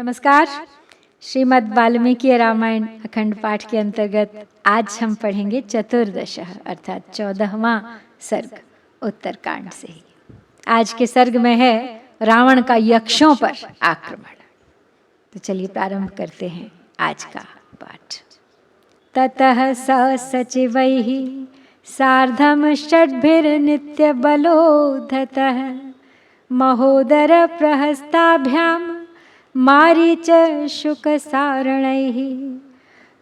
नमस्कार। श्रीमद् वाल्मीकि रामायण अखंड पाठ के अंतर्गत आज हम पढ़ेंगे चतुर्दश अर्थात 14वां सर्ग उत्तरकांड से ही। आज के सर्ग में है रावण का यक्षों पर आक्रमण। तो चलिए प्रारंभ करते हैं आज का पाठ। ततः स सचिवैः सार्धं षड्भिर्नित्य बलोद्धतः महोदर प्रहस्ताभ्यां मारीच शुकसारणैः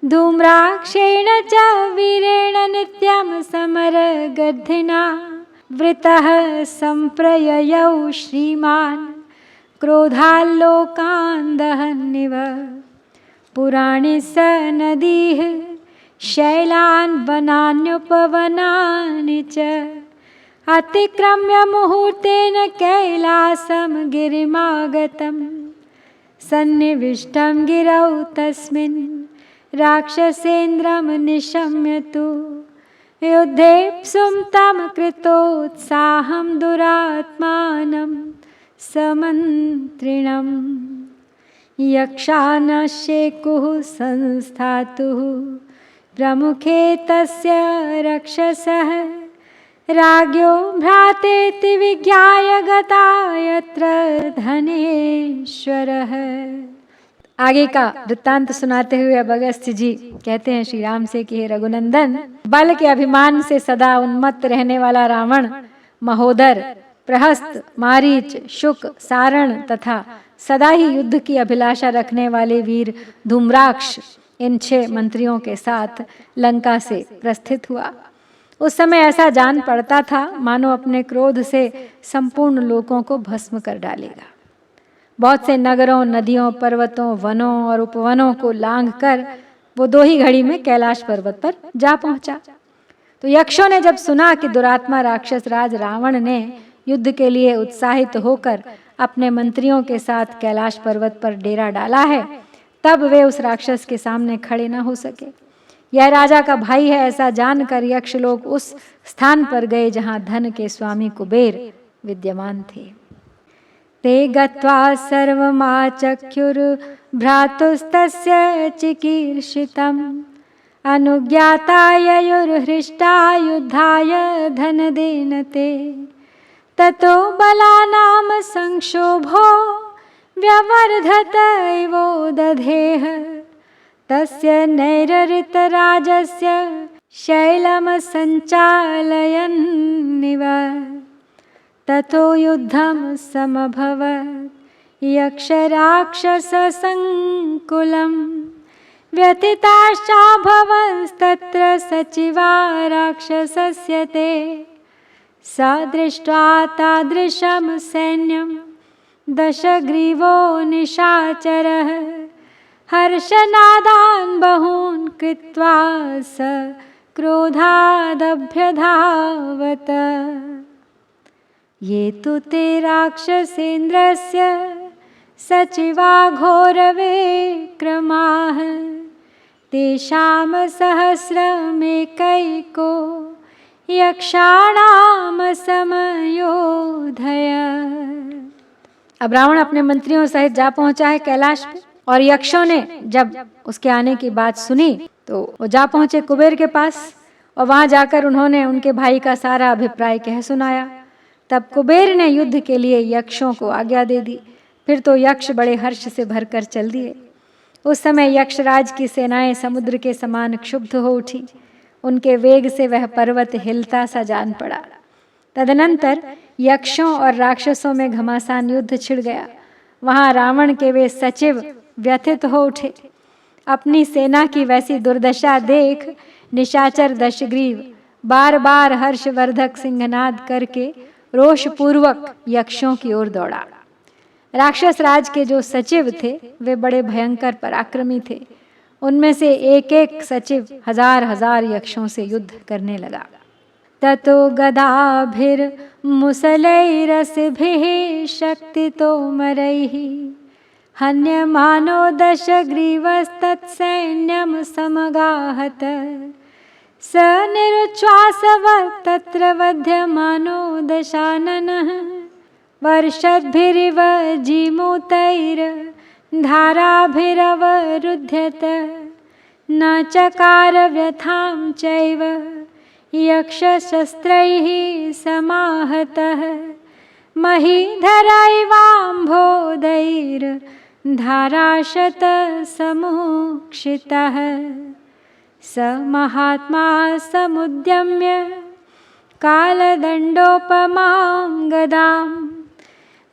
धूम्राक्षेण च वीरेण नित्यं समरगर्धिना वृतः सम्प्रययौ श्रीमान् क्रोधाल्लोकान् दहन्निव पुराणि स नदीः शैलान् वनान्युपवनानि च अतिक्रम्य मुहूर्तेन कैलासं गिरिमागतम् सन्निविष्टं गिरौ तस्मिन् राक्षसेन्द्रं निशम्य तु युद्धेप्सुं तं कृतोत्साहं दुरात्मानं समन्त्रिणम् यक्षानशेकुः संस्थातुः प्रमुखे तस्य रक्षसः राज्ञो भ्रातेति विज्ञाय गता यत्र धनेश्वरः। आगे का वृत्तांत सुनाते हुए अब अगस्त्य जी कहते हैं श्री राम से कि हे रघुनंदन, बल के अभिमान से सदा उन्मत्त रहने वाला रावण, महोदर, प्रहस्त, मारीच, शुक, सारण तथा सदा ही युद्ध की अभिलाषा रखने वाले वीर धूम्राक्ष इन 6 मंत्रियों के साथ लंका से प्रस्थित हुआ। उस समय ऐसा जान पड़ता था मानो अपने क्रोध से संपूर्ण लोकों को भस्म कर डालेगा। बहुत से नगरों, नदियों, पर्वतों, वनों और उपवनों को लांघ कर वो 2 ही घड़ी में कैलाश पर्वत पर जा पहुंचा। तो यक्षों ने जब सुना कि दुरात्मा राक्षस राज रावण ने युद्ध के लिए उत्साहित होकर अपने मंत्रियों के साथ कैलाश पर्वत पर डेरा डाला है, तब वे उस राक्षस के सामने खड़े न हो सके। यह राजा का भाई है ऐसा जानकर यक्ष लोग उस स्थान पर गए जहां धन के स्वामी कुबेर विद्यमान थे। ते गत्वा सर्वमाचख्युर्भ्रातुस्तस्य चिकीर्षितम् अनुज्ञाता ययुर्हृष्टा युद्धाय धनदेन ते ततो बलानां संक्षोभो व्यवर्धत इवो दधेः तस्य नैररितराजस्य शैलं सञ्चालयन्निव ततो युद्धं समभवत् यक्षराक्षससङ्कुलं व्यथिताश्चाभवंस्तत्र सचिवा राक्षसस्य ते सा दृष्ट्वा तादृशं सैन्यं दशग्रीवो निशाचरः हर्षनादान् बहून् कृत्वा स क्रोधादभ्यधावत ये तु ते राक्षसेन्द्रस्य सचिवा घोरविक्रमाः तेषां सहस्रमेकैको यक्षाणां समयोधय। अब रावण अपने मंत्रियों सहित जा पहुंचा है कैलाश पे, और यक्षों ने जब उसके आने की बात सुनी तो वो जा पहुंचे कुबेर के पास और वहां जाकर उन्होंने उनके भाई का सारा अभिप्राय कह सुनाया। तब कुबेर ने युद्ध के लिए यक्षों को आज्ञा दे दी। फिर तो यक्ष बड़े हर्ष से भरकर चल दिए। उस समय यक्षराज की सेनाएं समुद्र के समान क्षुब्ध हो उठी। उनके वेग से वह पर्वत हिलता सा जान पड़ा। तदनंतर यक्षों और राक्षसों में घमासान युद्ध छिड़ गया। वहां रावण के वे सचिव व्यथित हो उठे। अपनी सेना की वैसी दुर्दशा देख निशाचर दशग्रीव बार बार हर्षवर्धक सिंहनाद करके रोषपूर्वक यक्षों की ओर दौड़ा। राक्षस राज के जो सचिव थे वे बड़े भयंकर पराक्रमी थे। उनमें से एक एक सचिव हजार यक्षों से युद्ध करने लगा। ततो गदाभिर्मुसलैरसभिः शक्तितोमरैः हन्यमानो दशग्रीवस्तत्सैन्यं समगाहत स निरुच्छ्वासवत् तत्र वध्यमानो दशाननः वर्षद्भिरिव जीमूतैर् धाराभिरवरुध्यत न चकार व्यथां चैव यक्षशस्त्रैः समाहतः महीधरैवाम्भोदैर्धाराशतसमुक्षितः स महात्मा समुद्यम्य कालदण्डोपमां गदां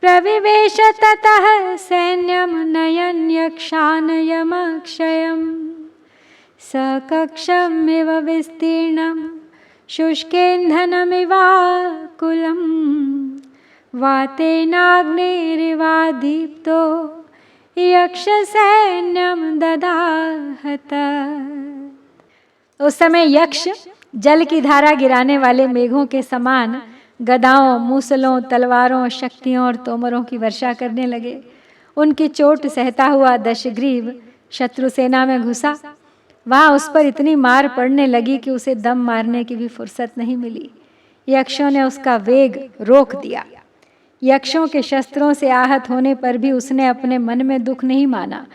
प्रविवेश ततः सैन्यं नयन् यक्षानयमक्षयम् सकक्षमिव विस्तीर्णं शुष्केन्धनमिवाकुलं वातेनाग्निरिवादीप्तो यक्षसैन्यं ददाहत। उस समय यक्ष जल की धारा गिराने वाले मेघों के समान गदाओं, मूसलों, तलवारों, शक्तियों और तोमरों की वर्षा करने लगे। उनकी चोट सहता हुआ दशग्रीव शत्रु सेना में घुसा। वहाँ उस पर इतनी मार पड़ने लगी कि उसे दम मारने की भी फुर्सत नहीं मिली। यक्षों ने उसका वेग रोक दिया। यक्षों के शस्त्रों से आहत होने पर भी उसने अपने मन में दुख नहीं माना।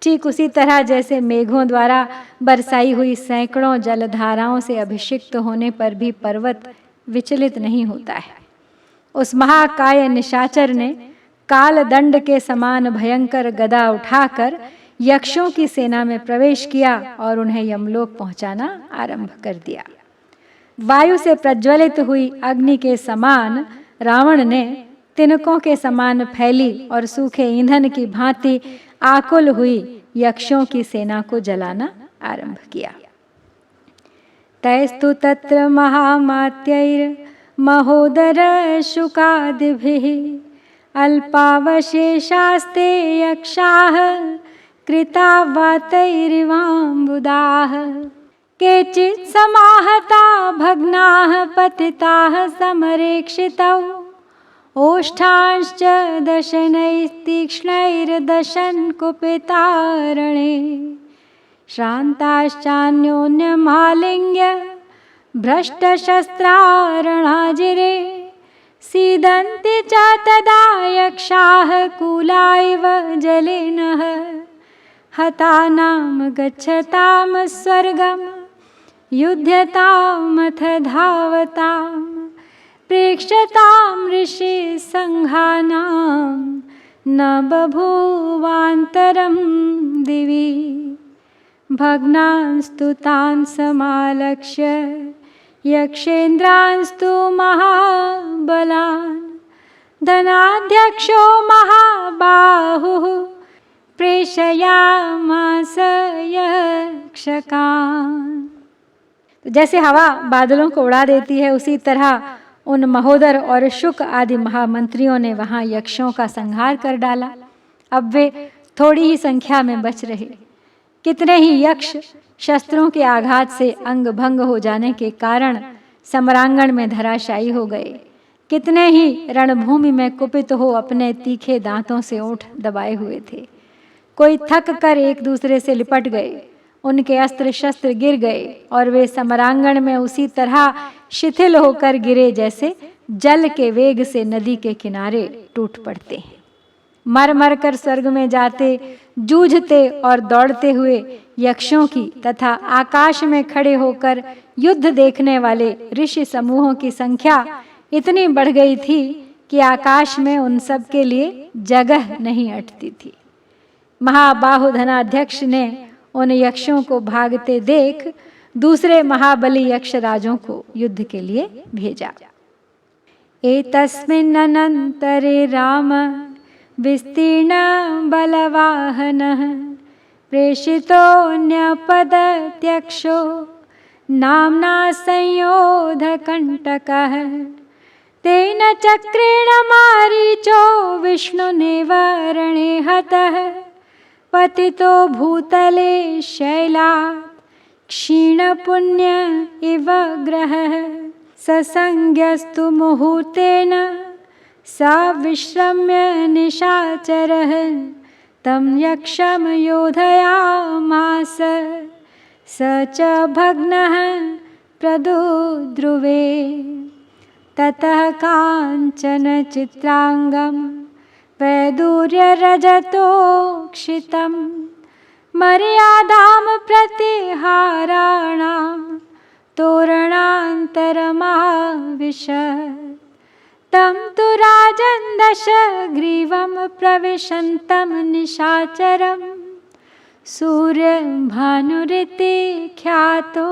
ठीक उसी तरह जैसे मेघों द्वारा बरसाई हुई सैकड़ों जलधाराओं से अभिषिक्त होने पर भी पर्वत विचलित नहीं होता है। उस महाकाय निशाचर ने कालदंड के समान भयंकर गदा उठाकर यक्षों की सेना में प्रवेश किया और उन्हें यमलोक पहुंचाना आरंभ कर दिया। वायु से प्रज्वलित हुई अग्नि के समान रावण ने तिनकों के समान फैली और सूखे ईंधन की भांति आकुल हुई यक्षों की सेना को जलाना आरंभ किया। तैस्तु तत्र महामात्यैर्महोदर शुकादिभिः अल्पावशेषास्ते यक्षाः कृतावातैरिवाम्बुदाः केचित् समाहता भग्नाः पतिताः समरेक्षितौ ओष्ठांश्च दशनैस्तीक्ष्णैर्दशन् कुपितारणे श्रान्ताश्चान्योन्यमालिङ्ग्य भ्रष्टशस्त्रारणाजिरे सीदन्ति च तदा यक्षाः कूला इव जलेनः हतानां गच्छतां स्वर्गं युध्यतामथ धावतां प्रेक्ष्यतां ऋषिसङ्घानां न बभूवान्तरं दिवि भग्नांस्तु तान् समालक्ष्य यक्षेन्द्रांस्तु महाबलान् धनाध्यक्षो महाबाहुः प्रेषयामास यक्षकान्। जैसे हवा बादलों को उड़ा देती है, उसी तरह उन महोदर और शुक आदि महामंत्रियों ने वहां यक्षों का संहार कर डाला। अब वे थोड़ी ही संख्या में बच रहे। कितने ही यक्ष शस्त्रों के आघात से अंग भंग हो जाने के कारण सम्रांगण में धराशायी हो गए। कितने ही रणभूमि में कुपित हो अपने तीखे दांतों से ओंठ दबाए हुए थे। कोई थक कर एक दूसरे से लिपट गए, उनके अस्त्र शस्त्र गिर गए और वे सम्रांगण में उसी तरह शिथिल होकर गिरे जैसे जल के वेग से नदी के किनारे टूट पड़ते हैं। मर मर कर स्वर्ग में जाते, जूझते और दौड़ते हुए यक्षों की तथा आकाश में खड़े होकर युद्ध देखने वाले ऋषि समूहों की संख्या इतनी बढ़ गई थी कि आकाश में उन सब के लिए जगह नहीं अटती थी। महाबाहु धनाध्यक्ष ने उन यक्षों को भागते देख दूसरे महाबली यक्ष राजों को युद्ध के लिए भेजा। एतस्मिन्नन्तरे राम विस्तीर्ण बलवाहनः प्रेषितोऽन्यपदत्यक्षो नाम्ना संयोधकण्टकः तेन चक्रेण मारीचो विष्णुनिवारणे हतः पतितो भूतले शैलात् क्षीणपुण्य इव ग्रहः ससंज्ञस्तु मुहूर्तेन सा विश्रम्य निशाचरः तं यक्षं योधयामास स च भग्नः प्रदुद्रुवे ततः काञ्चन चित्रांगं वैदूर्यरजतोक्षितं मर्यादां प्रतिहाराणां तोरणान्तरमाविशत् तं तु राजन् दशग्रीवं प्रविशन्तं निशाचरं सूर्यभानुरिति ख्यातो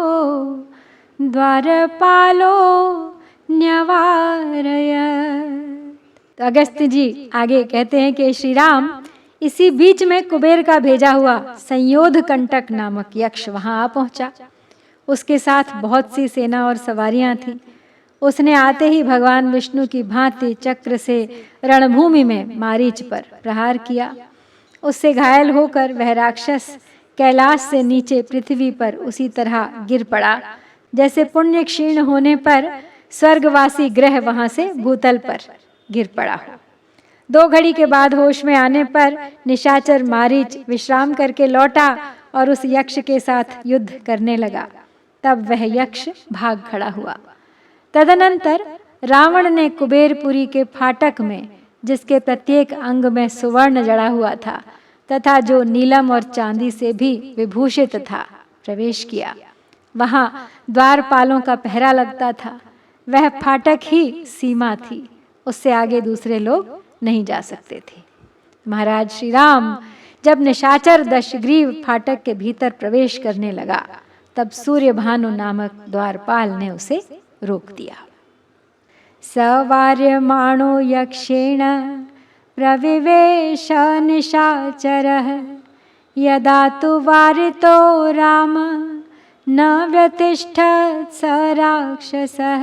द्वारपालो न्यवारयत्। तो अगस्त्य जी आगे कहते हैं कि श्री राम इसी बीच में कुबेर का भेजा हुआ संयोध कंटक नामक यक्ष वहां आ पहुंचा। उसके साथ बहुत सी सेना और सवारियां थी। उसने आते ही भगवान विष्णु की भांति चक्र से रणभूमि में मारीच पर प्रहार किया। उससे घायल होकर वह राक्षस कैलाश से नीचे पृथ्वी पर उसी तरह गिर पड़ा जैसे पुण्य क्षीण होने पर स्वर्गवासी ग्रह वहां से भूतल पर गिर पड़ा हो। 2 घड़ी के बाद होश में आने पर निशाचर मारीच विश्राम करके लौटा और उस यक्ष के साथ युद्ध करने लगा। तब वह यक्ष भाग खड़ा हुआ। तदनंतर रावण ने कुबेरपुरी के फाटक में, जिसके प्रत्येक अंग में सुवर्ण जड़ा हुआ था तथा जो नीलम और चांदी से भी विभूषित था, प्रवेश किया। वहां द्वारपालों का पहरा लगता था। वह फाटक ही सीमा थी, उससे आगे दूसरे लोग नहीं जा सकते थे। महाराज श्री राम जब निशाचर दशग्रीव फाटक के भीतर प्रवेश करने लगा, तब सूर्यभानु नामक द्वारपाल ने उसे रोक दिया। सवार्यमाणो यक्षेण प्रविवेश निशाचरः यदा तु वारितो राम न व्यतिष्ठत् स राक्षसः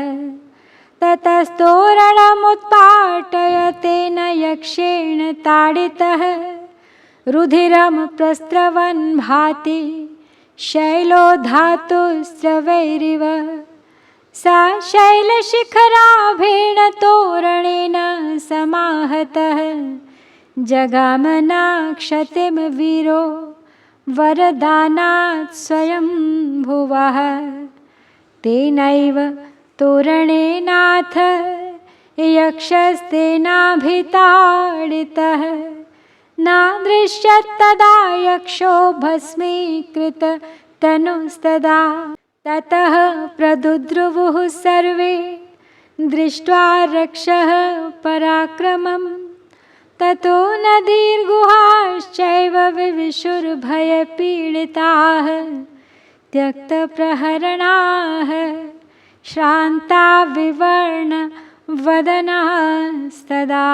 ततस्तोरणमुत्पाटयतेन यक्षेण ताडितः रुधिरं प्रस्रवन् भाति शैलो धातुस्रवैरिव सा शैलशिखराभेण तोरणेन समाहतः जगामना क्षतिं वीरो वरदानात् स्वयं भुवः तेनैव तोरणेनाथ यक्षस्तेनाभिताडितः नादृश्यत्तदा यक्षो भस्मीकृत तनुस्तदा ततः प्रदुद्रुवुः सर्वे दृष्ट्वा रक्षः पराक्रमम् ततो नदीर्गुहाश्चैव विविशुर्भयपीडिताः त्यक्तप्रहरणाः श्रान्ता विवर्ण वदनास्तदा।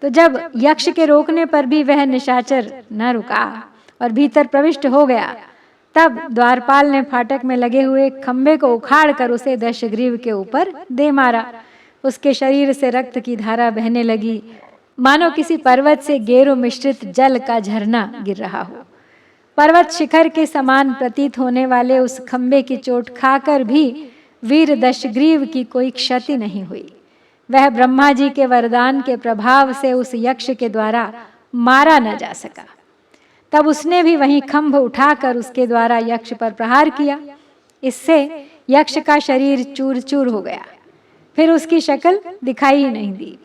तो जब यक्ष के रोकने पर भी वह निशाचर न रुका और भीतर प्रविष्ट हो गया, तब द्वारपाल ने फाटक में लगे हुए खंबे को उखाड़ कर उसे दशग्रीव के ऊपर दे मारा। उसके शरीर से रक्त की धारा बहने लगी, मानो किसी पर्वत से गेरू मिश्रित जल का झरना गिर रहा हो। पर्वत शिखर के समान प्रतीत होने वाले उस खंबे की चोट खाकर भी वीर दशग्रीव की कोई क्षति नहीं हुई। वह ब्रह्मा जी के वरदान के प्रभाव से उस यक्ष के द्वारा मारा न जा सका। तब उसने भी वहीं खंभ उठाकर उसके द्वारा यक्ष पर प्रहार किया। इससे यक्ष का शरीर चूर चूर हो गया, फिर उसकी शक्ल दिखाई ही नहीं दी।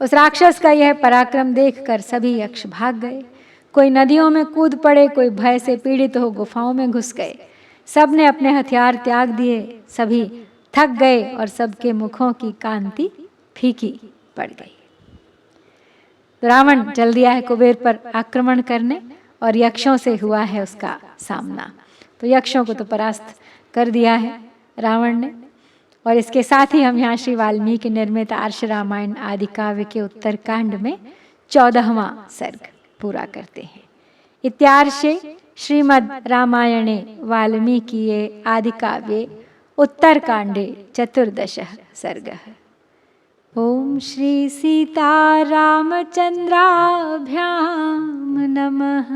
उस राक्षस का यह पराक्रम देखकर सभी यक्ष भाग गए। कोई नदियों में कूद पड़े, कोई भय से पीड़ित हो गुफाओं में घुस गए। सब ने अपने हथियार त्याग दिए, सभी थक गए और सबके मुखों की कांति फीकी पड़ गई। तो रावण जल्दी आया कुबेर पर आक्रमण करने और यक्षों से हुआ है उसका सामना। तो यक्षों को तो परास्त कर दिया है रावण ने। और इसके साथ ही हम यहाँ श्री वाल्मीकि निर्मित आर्ष रामायण आदि काव्य के उत्तरकांड में 14वां सर्ग पूरा करते हैं। इत्यार्षे श्रीमद् रामायणे वाल्मीकिये आदि काव्ये उत्तरकांडे 14 सर्गः। ओम श्री सीता रामचंद्राभ्याम नमः।